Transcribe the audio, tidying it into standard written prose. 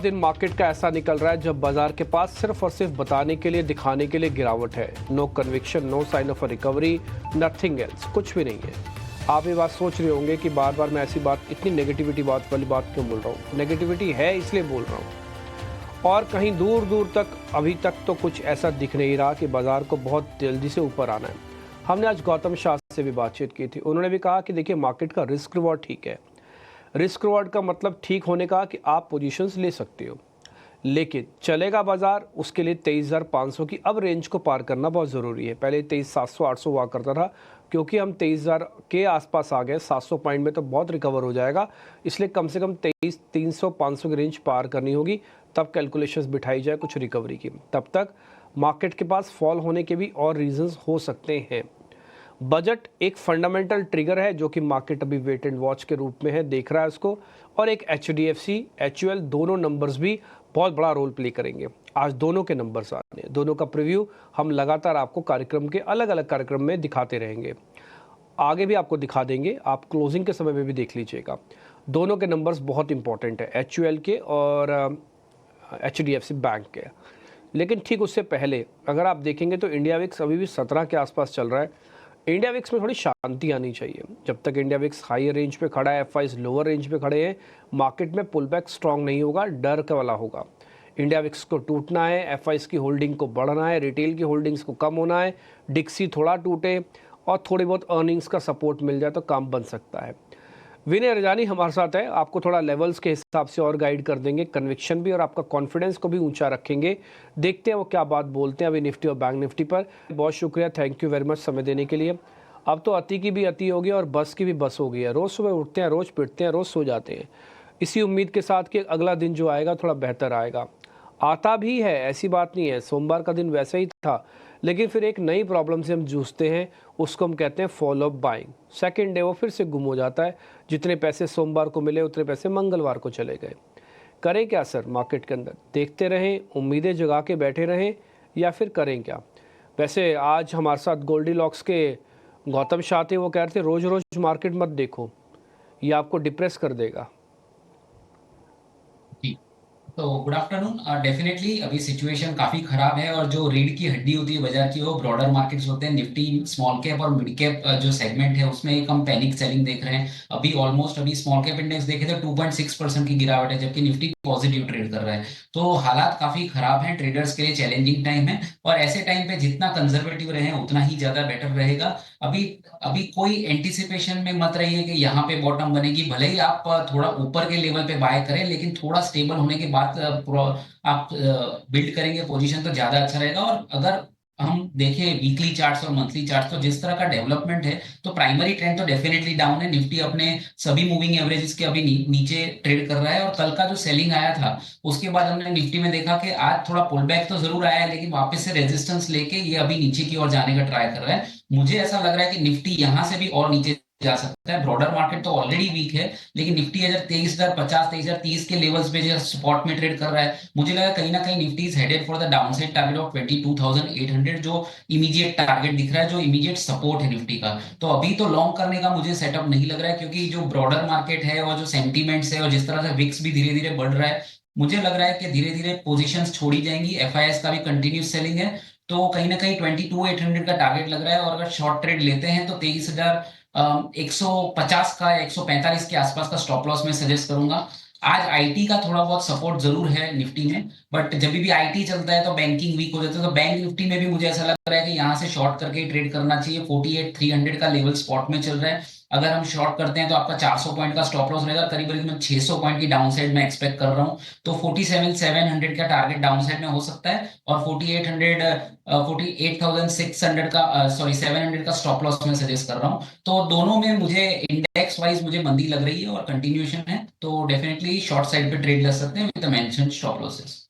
दिन मार्केट का ऐसा निकल रहा है जब बाजार के पास सिर्फ और सिर्फ बताने के लिए, दिखाने के लिए गिरावट है। No conviction, no sign of recovery, nothing else, कुछ भी नहीं है। आप ये बात सोच रहे होंगे कि बार बार मैं ऐसी बात, इतनी नेगेटिविटी बात वाली बात क्यों बोल रहा हूँ। नेगेटिविटी है इसलिए बोल रहा हूँ। और कहीं दूर दूर तक अभी तक तो कुछ ऐसा दिख नहीं रहा कि बाजार को बहुत जल्दी से ऊपर आना है। हमने आज गौतम शाह से भी बातचीत की थी। उन्होंने भी कहा कि देखिए, मार्केट का रिस्क रिवॉर्ड ठीक है। रिस्क रिवॉर्ड का मतलब ठीक होने का कि आप पोजीशंस ले सकते हो, लेकिन चलेगा बाजार, उसके लिए 23,500 की अब रेंज को पार करना बहुत ज़रूरी है। पहले 23,700-800 हुआ करता था, क्योंकि हम 23,000 के आसपास आ गए। 700 पॉइंट में तो बहुत रिकवर हो जाएगा, इसलिए कम से कम 23,300-500 की रेंज पार करनी होगी, तब कैलकुलेशंस बिठाई जाए कुछ रिकवरी की। तब तक मार्केट के पास फॉल होने के भी और रीजंस हो सकते हैं। बजट एक फंडामेंटल ट्रिगर है जो कि मार्केट अभी वेट एंड वॉच के रूप में है, देख रहा है उसको। और एक HDFC, HUL, दोनों नंबर्स भी बहुत बड़ा रोल प्ले करेंगे। आज दोनों के नंबर्स आने हैं, दोनों का प्रीव्यू हम लगातार आपको कार्यक्रम के अलग अलग कार्यक्रम में दिखाते रहेंगे, आगे भी आपको दिखा देंगे। आप क्लोजिंग के समय में भी देख लीजिएगा। दोनों के नंबर्स बहुत इंपॉर्टेंट है, HUL के और HDFC बैंक के। लेकिन ठीक उससे पहले अगर आप देखेंगे तो इंडिया विक्स अभी भी 17 के आसपास चल रहा है। इंडिया विक्स में थोड़ी शांति आनी चाहिए। जब तक इंडिया विक्स हाई रेंज पे खड़ा है, FIs लोअर रेंज पे खड़े हैं, मार्केट में पुल बैक स्ट्रांग नहीं होगा, डर का वाला होगा। इंडिया विक्स को टूटना है, FIs की होल्डिंग को बढ़ना है, रिटेल की होल्डिंग्स को कम होना है, डिक्सी थोड़ा टूटे और थोड़ी बहुत अर्निंग्स का सपोर्ट मिल जाए तो काम बन सकता है। विनय रजानी हमारे साथ है, आपको थोड़ा लेवल्स के हिसाब से और गाइड कर देंगे, कन्विक्शन भी और आपका कॉन्फिडेंस को भी ऊंचा रखेंगे। देखते हैं वो क्या बात बोलते हैं अभी निफ्टी और बैंक निफ्टी पर। बहुत शुक्रिया, थैंक यू वेरी मच समय देने के लिए। अब तो अति की भी अति हो गई और बस की भी बस हो गई है। रोज़ सुबह उठते हैं, रोज़ पिटते हैं, रोज़ सो जाते हैं, इसी उम्मीद के साथ कि अगला दिन जो आएगा थोड़ा बेहतर आएगा। आता भी है, ऐसी बात नहीं है, सोमवार का दिन वैसे ही था, लेकिन फिर एक नई प्रॉब्लम से हम जूझते हैं, उसको हम कहते हैं follow up buying. Second day वो फिर से गुम हो जाता है। जितने पैसे सोमवार को मिले उतने पैसे मंगलवार को चले गए। करें क्या सर मार्केट के अंदर? देखते रहें, उम्मीदें जगा के बैठे रहें, या फिर करें क्या? वैसे आज हमारे साथ गोल्डी लॉक्स के गौतम शाह थे, वो कह रहे थे रोज़ रोज़ मार्केट मत देखो, ये आपको डिप्रेस कर देगा। जी। तो गुड आफ्टरनून। डेफिनेटली अभी सिचुएशन काफी खराब है और जो रीढ़ की हड्डी होती है बाजार की वो ब्रॉडर मार्केट्स होते हैं। निफ्टी स्मॉल कैप और मिड कैप जो सेगमेंट है उसमें एक हम पैनिक सेलिंग देख रहे हैं। अभी स्मॉल कैप इंडेक्स देखे तो 2.6% की गिरावट है, जबकि निफ्टी पॉजिटिव ट्रेड कर रहा है। तो हालात काफी खराब हैं, ट्रेडर्स के लिए चैलेंजिंग टाइम है। और ऐसे टाइम पे जितना कंजर्वेटिव रहे उतना ही ज्यादा बेटर रहेगा। अभी अभी कोई एंटिसिपेशन में मत रहिए कि यहाँ पे बॉटम बनेगी। भले ही आप थोड़ा ऊपर के लेवल पे बाय करें, लेकिन थोड़ा स्टेबल होने के बाद आप बिल्ड करेंगे पोजीशन तो ज्यादा अच्छा रहेगा। और अगर हम देखें वीकली चार्ट्स और मंथली चार्ट्स, तो जिस तरह का डेवलपमेंट है तो प्राइमरी ट्रेंड तो डेफिनेटली डाउन है। निफ्टी अपने सभी मूविंग एवरेजेस के अभी नीचे ट्रेड कर रहा है। और कल का जो सेलिंग आया था उसके बाद हमने निफ्टी में देखा कि आज थोड़ा पुल बैक तो जरूर आया है, लेकिन वापस से रेजिस्टेंस लेके ये अभी नीचे की ओर जाने का ट्राई कर रहा है। मुझे ऐसा लग रहा है कि निफ्टी यहां से भी और नीचे जा सकता है। ब्रॉडर मार्केट तो ऑलरेडी वीक है, लेकिन निफ्टी अगर 23,050 23,030 के लेवल्स पे जो स्पॉट में ट्रेड कर रहा है, मुझे लगा कहीं ना कहीं Nifty is headed for the downside target of 22,800, जो इमीडिएट टारगेट दिख रहा है, जो इमीडिएट सपोर्ट है निफ्टी का। तो अभी तो लॉन्ग करने का मुझे सेटअप नहीं लग रहा है, क्योंकि जो ब्रॉडर मार्केट है और जो सेंटीमेंट्स है और जिस तरह से विक्स भी धीरे धीरे बढ़ रहा है, मुझे लग रहा है कि धीरे धीरे पोजीशंस छोड़ी जाएंगी। FIS का भी कंटिन्यूस सेलिंग है, तो कहीं ना कहीं 22,800 का टारगेट लग रहा है। और अगर शॉर्ट ट्रेड लेते हैं तो 23,150 का या 145 के आसपास का स्टॉप लॉस में सजेस्ट करूंगा। आज IT का थोड़ा बहुत सपोर्ट जरूर है निफ्टी में, बट जब भी IT चलता है तो बैंकिंग वीक हो जाता है। तो बैंक निफ्टी में भी मुझे ऐसा लग रहा है कि यहाँ से शॉर्ट करके ट्रेड करना चाहिए। 48,300 का लेवल स्पॉट में चल रहा है। अगर हम शॉर्ट करते हैं तो आपका 400 पॉइंट का स्टॉप लॉस रहेगा। करीब करीब मैं 600 पॉइंट की डाउन साइड में एक्सपेक्ट कर रहा हूँ। तो 47,700 का टारगेट डाउन साइड में हो सकता है, और 48,600 का, सॉरी 700 का स्टॉप लॉस में सजेस्ट कर रहा हूँ। तो दोनों में मुझे इंडेक्स वाइज मुझे मंदी लग रही है और कंटिन्यूएशन है, तो डेफिनेटली शॉर्ट साइड पे ट्रेड कर सकते हैं with the mention stop losses.